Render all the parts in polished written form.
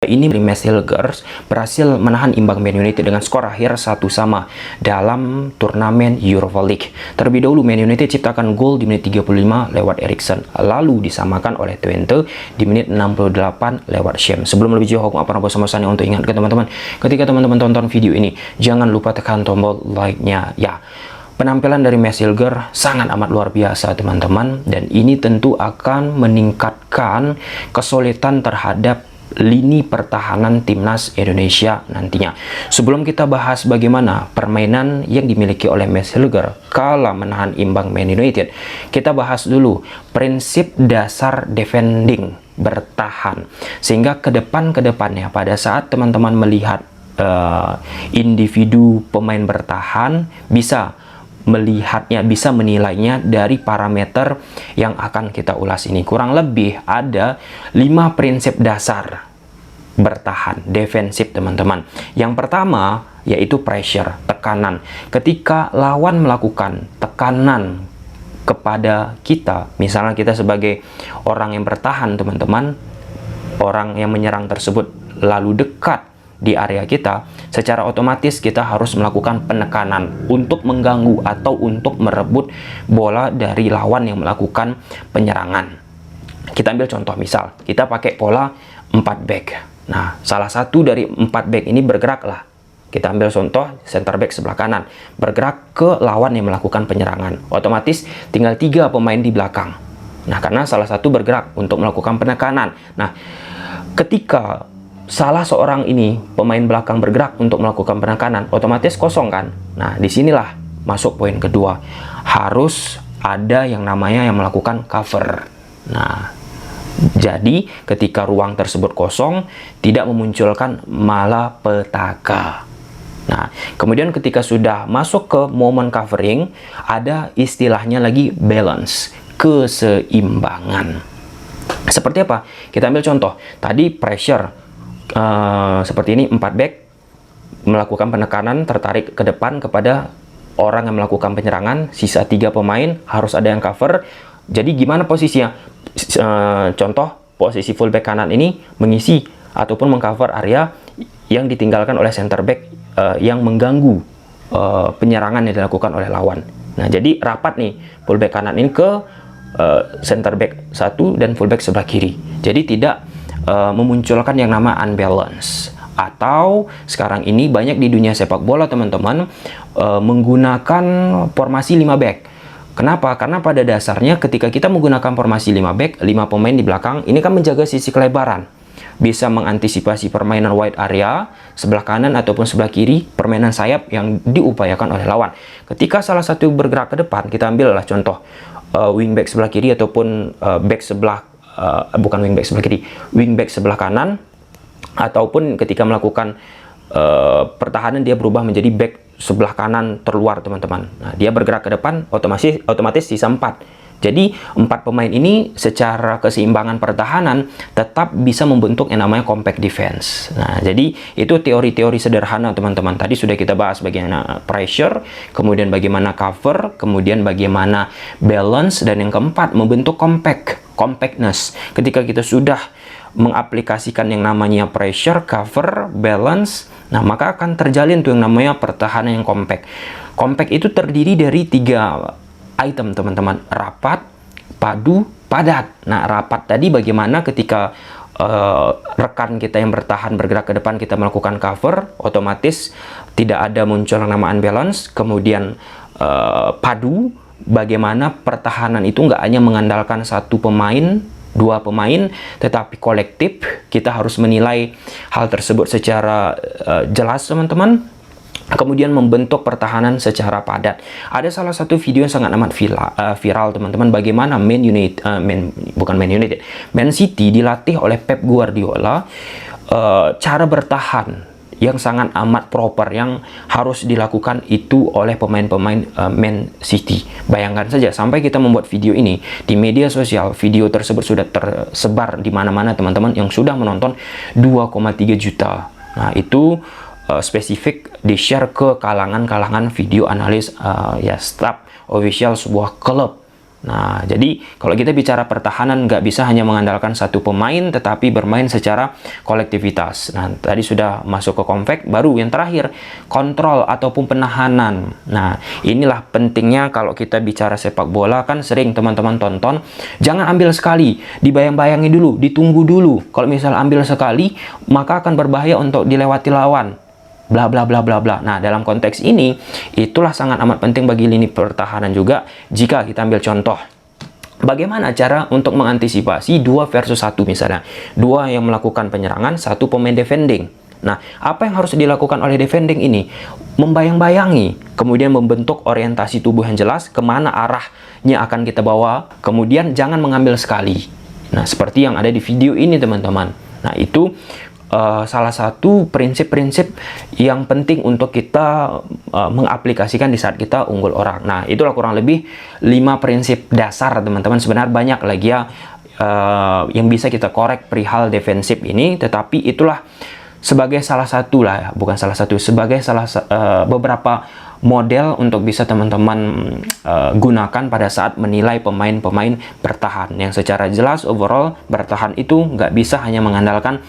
Ini Matt Hilgers berhasil menahan imbang Man United dengan skor akhir 1-1 dalam turnamen Europa League. Terlebih dahulu Man United ciptakan gol di menit 35 lewat Eriksen, lalu disamakan oleh Twente di menit 68 lewat Sham. Sebelum lebih jauh, aku pernah bersama saya untuk ingatkan teman-teman, ketika teman-teman tonton video ini, jangan lupa tekan tombol like-nya ya. Penampilan dari Matt Hilgers sangat amat luar biasa teman-teman, dan ini tentu akan meningkatkan kesulitan terhadap lini pertahanan timnas Indonesia nantinya. Sebelum kita bahas bagaimana permainan yang dimiliki oleh Matt Hilgers kala menahan imbang Man United, kita bahas dulu prinsip dasar defending, bertahan, sehingga ke depannya pada saat teman-teman melihat individu pemain bertahan, bisa melihatnya, bisa menilainya dari parameter yang akan kita ulas ini. Kurang lebih ada 5 prinsip dasar bertahan defensif teman-teman. Yang pertama yaitu pressure, tekanan. Ketika lawan melakukan tekanan kepada kita, misalnya kita sebagai orang yang bertahan teman-teman, orang yang menyerang tersebut lalu dekat di area kita, secara otomatis kita harus melakukan penekanan untuk mengganggu atau untuk merebut bola dari lawan yang melakukan penyerangan. Kita ambil contoh, misal kita pakai pola 4 back. Nah, salah satu dari 4 back ini bergeraklah. Kita ambil contoh center back sebelah kanan, bergerak ke lawan yang melakukan penyerangan. Otomatis tinggal 3 pemain di belakang. Nah, karena salah satu bergerak untuk melakukan penekanan. Nah, ketika salah seorang ini pemain belakang bergerak untuk melakukan penekanan, otomatis kosong kan. Nah, disinilah masuk poin kedua, harus ada yang namanya yang melakukan cover. Nah, jadi ketika ruang tersebut kosong, tidak memunculkan malapetaka. Nah, kemudian ketika sudah masuk ke momen covering, ada istilahnya lagi balance, keseimbangan. Seperti apa? Kita ambil contoh tadi, pressure seperti ini, 4 back melakukan penekanan, tertarik ke depan kepada orang yang melakukan penyerangan, sisa 3 pemain harus ada yang cover. Jadi gimana posisinya? Contoh posisi fullback kanan ini mengisi ataupun mengcover area yang ditinggalkan oleh center back yang mengganggu penyerangan yang dilakukan oleh lawan. Nah, jadi rapat nih fullback kanan ini ke center back 1 dan fullback sebelah kiri. Jadi tidak memunculkan yang nama unbalance. Atau sekarang ini banyak di dunia sepak bola teman-teman menggunakan formasi 5 back. Kenapa? Karena pada dasarnya ketika kita menggunakan formasi 5 back, 5 pemain di belakang, ini kan menjaga sisi kelebaran, bisa mengantisipasi permainan wide area sebelah kanan ataupun sebelah kiri, permainan sayap yang diupayakan oleh lawan. Ketika salah satu bergerak ke depan, kita ambillah contoh wingback sebelah kiri ataupun back sebelah bukan wingback sebelah kiri, wingback sebelah kanan, ataupun ketika melakukan pertahanan dia berubah menjadi back sebelah kanan terluar teman-teman. Nah, dia bergerak ke depan, otomatis sisa 4. Jadi 4 pemain ini secara keseimbangan pertahanan tetap bisa membentuk yang namanya compact defense. Nah, jadi itu teori-teori sederhana teman-teman. Tadi sudah kita bahas bagaimana pressure, kemudian bagaimana cover, kemudian bagaimana balance, dan yang keempat membentuk compactness. Ketika kita sudah mengaplikasikan yang namanya pressure, cover, balance, nah maka akan terjalin tuh yang namanya pertahanan yang compact. Compact itu terdiri dari 3 item teman-teman: rapat, padu, padat. Nah, rapat tadi bagaimana ketika rekan kita yang bertahan bergerak ke depan, kita melakukan cover, otomatis tidak ada muncul yang nama unbalance. Kemudian padu, bagaimana pertahanan itu nggak hanya mengandalkan 1 pemain, 2 pemain, tetapi kolektif. Kita harus menilai hal tersebut secara jelas teman-teman. Kemudian membentuk pertahanan secara padat. Ada salah satu video yang sangat amat viral teman-teman, bagaimana Man City dilatih oleh Pep Guardiola, cara bertahan yang sangat amat proper yang harus dilakukan itu oleh pemain-pemain Man City. Bayangkan saja, sampai kita membuat video ini di media sosial, video tersebut sudah tersebar di mana-mana teman-teman, yang sudah menonton 2,3 juta. Nah, itu spesifik di-share ke kalangan video analis ya, staff official sebuah klub Nah, jadi kalau kita bicara pertahanan, nggak bisa hanya mengandalkan satu pemain, tetapi bermain secara kolektivitas. Nah, tadi sudah masuk ke compact, baru yang terakhir, kontrol ataupun penahanan. Nah, inilah pentingnya kalau kita bicara sepak bola, kan sering teman-teman tonton, jangan ambil sekali, dibayang-bayangi dulu, ditunggu dulu. Kalau misal ambil sekali, maka akan berbahaya untuk dilewati lawan. Bla bla bla bla bla. Nah, dalam konteks ini itulah sangat amat penting bagi lini pertahanan juga. Jika kita ambil contoh, bagaimana cara untuk mengantisipasi 2 versus 1 misalnya. 2 yang melakukan penyerangan, 1 pemain defending. Nah, apa yang harus dilakukan oleh defending ini? Membayang-bayangi, kemudian membentuk orientasi tubuh yang jelas, kemana arahnya akan kita bawa, kemudian jangan mengambil sekali. Nah, seperti yang ada di video ini teman-teman. Nah, itu salah satu prinsip-prinsip yang penting untuk kita mengaplikasikan di saat kita unggul orang. Nah, itulah kurang lebih 5 prinsip dasar teman-teman. Sebenarnya banyak lagi ya yang bisa kita korek perihal defensif ini, tetapi itulah sebagai salah satu lah ya, bukan salah satu, sebagai beberapa model untuk bisa teman-teman gunakan pada saat menilai pemain-pemain bertahan. Yang secara jelas overall bertahan itu nggak bisa hanya mengandalkan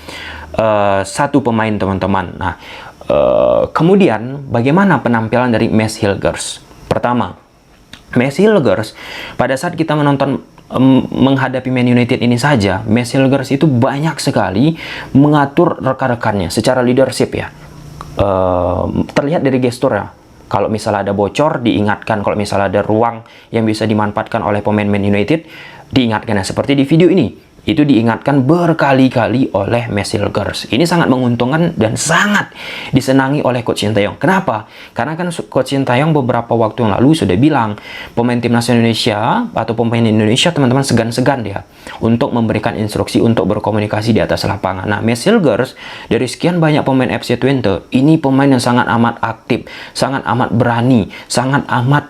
satu pemain teman-teman. Nah, kemudian bagaimana penampilan dari Mads Hilgers? Pertama, Mads Hilgers pada saat kita menonton menghadapi Man United ini saja, Mads Hilgers itu banyak sekali mengatur rekan-rekannya secara leadership ya. Terlihat dari gestur ya. Kalau misalnya ada bocor, diingatkan. Kalau misalnya ada ruang yang bisa dimanfaatkan oleh pemain Man United, diingatkan. Nah, seperti di video ini, itu diingatkan berkali-kali oleh Mads Hilgers. Ini sangat menguntungkan dan sangat disenangi oleh Coach Sintayong. Kenapa? Karena kan Coach Sintayong beberapa waktu yang lalu sudah bilang, pemain timnas Indonesia atau pemain Indonesia teman-teman segan-segan dia untuk memberikan instruksi untuk berkomunikasi di atas lapangan. Nah, Mads Hilgers dari sekian banyak pemain FC Twente, ini pemain yang sangat amat aktif, sangat amat berani, sangat amat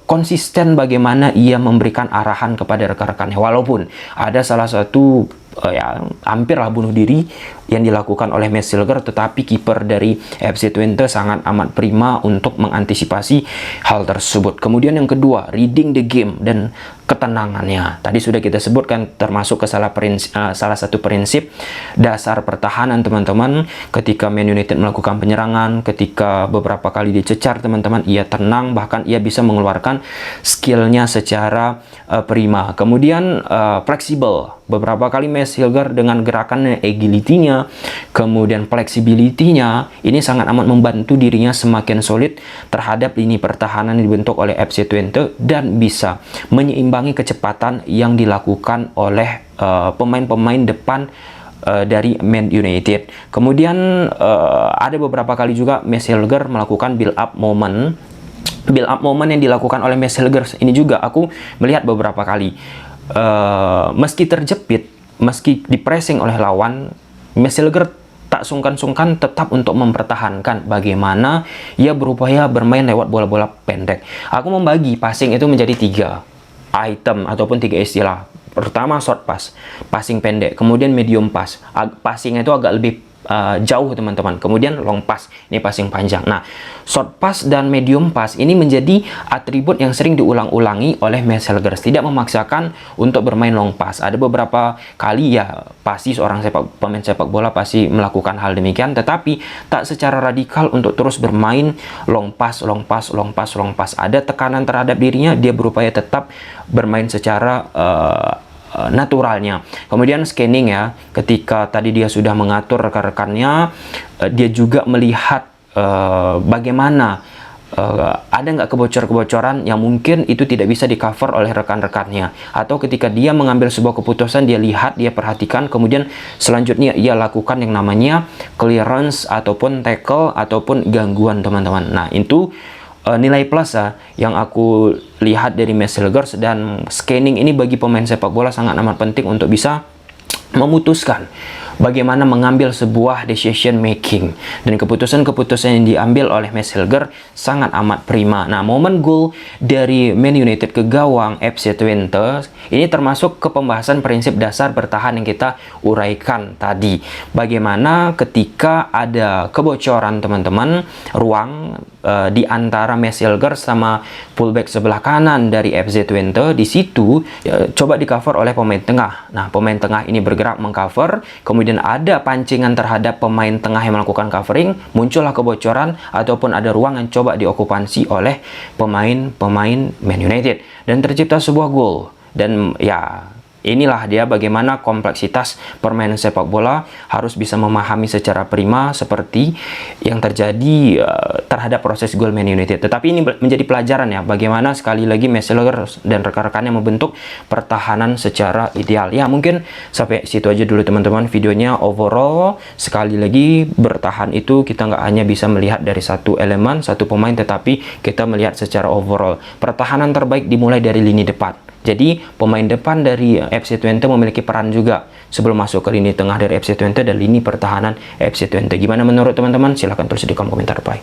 konsisten bagaimana ia memberikan arahan kepada rekan-rekannya. Walaupun ada salah satu ya hampirlah bunuh diri yang dilakukan oleh Mads Hilgers, tetapi kiper dari FC Twente sangat amat prima untuk mengantisipasi hal tersebut. Kemudian yang kedua, reading the game dan ketenangannya. Tadi sudah kita sebutkan termasuk ke salah satu prinsip dasar pertahanan teman-teman. Ketika Man United melakukan penyerangan, ketika beberapa kali dicecar teman-teman, ia tenang, bahkan ia bisa mengeluarkan skillnya secara prima. Kemudian fleksibel. Beberapa kali Mads Hilgers dengan gerakannya, agility-nya, kemudian flexibility-nya, ini sangat amat membantu dirinya semakin solid terhadap lini pertahanan yang dibentuk oleh FC Twente dan bisa menyeimbangi kecepatan yang dilakukan oleh pemain-pemain depan dari Man United. Kemudian ada beberapa kali juga Mads Hilgers melakukan build up moment yang dilakukan oleh Mads Hilgers ini juga aku melihat beberapa kali. Meski terjepit, meski dipressing oleh lawan, Mads Hilgers tak sungkan-sungkan tetap untuk mempertahankan bagaimana ia berupaya bermain lewat bola-bola pendek. Aku membagi passing itu menjadi 3 item ataupun 3 istilah. Pertama short pass, passing pendek, kemudian medium pass. Passing itu agak lebih jauh teman-teman. Kemudian long pass, ini passing panjang. Nah, short pass dan medium pass ini menjadi atribut yang sering diulang-ulangi oleh Mads Hilgers. Tidak memaksakan untuk bermain long pass. Ada beberapa kali ya pasti seorang pemain sepak bola pasti melakukan hal demikian, tetapi tak secara radikal untuk terus bermain long pass, long pass, long pass, long pass. Ada tekanan terhadap dirinya, dia berupaya tetap bermain secara naturalnya. Kemudian scanning ya, ketika tadi dia sudah mengatur rekan-rekannya, dia juga melihat bagaimana ada nggak kebocor-kebocoran yang mungkin itu tidak bisa di cover oleh rekan-rekannya, atau ketika dia mengambil sebuah keputusan, dia lihat, dia perhatikan, kemudian selanjutnya ia lakukan yang namanya clearance ataupun tackle ataupun gangguan teman-teman. Nah, itu nilai plus yang aku lihat dari Mads Hilgers, dan scanning ini bagi pemain sepak bola sangat amat penting untuk bisa memutuskan bagaimana mengambil sebuah decision making, dan keputusan-keputusan yang diambil oleh Max Hilger sangat amat prima. Nah, momen gol dari Man United ke gawang FC Twente ini termasuk ke pembahasan prinsip dasar bertahan yang kita uraikan tadi. Bagaimana ketika ada kebocoran teman-teman, ruang di antara Max Hilger sama fullback sebelah kanan dari FC Twente, di situ coba di cover oleh pemain tengah. Nah, pemain tengah ini bergerak mengcover, kemudian ada pancingan terhadap pemain tengah yang melakukan covering, muncullah kebocoran ataupun ada ruang yang coba diokupansi oleh pemain-pemain Man United, dan tercipta sebuah gol. Dan ya, inilah dia bagaimana kompleksitas permainan sepak bola harus bisa memahami secara prima seperti yang terjadi terhadap proses gol Man United. Tetapi ini menjadi pelajaran ya, bagaimana sekali lagi Max Hilger dan rekan-rekannya membentuk pertahanan secara ideal. Ya, mungkin sampai situ aja dulu teman-teman videonya. Overall, sekali lagi, bertahan itu kita nggak hanya bisa melihat dari satu elemen, satu pemain, tetapi kita melihat secara overall. Pertahanan terbaik dimulai dari lini depan. Jadi pemain depan dari FC Twente memiliki peran juga sebelum masuk ke lini tengah dari FC Twente dan lini pertahanan FC Twente. Gimana menurut teman-teman? Silahkan tulis di kolom komentar. Bye.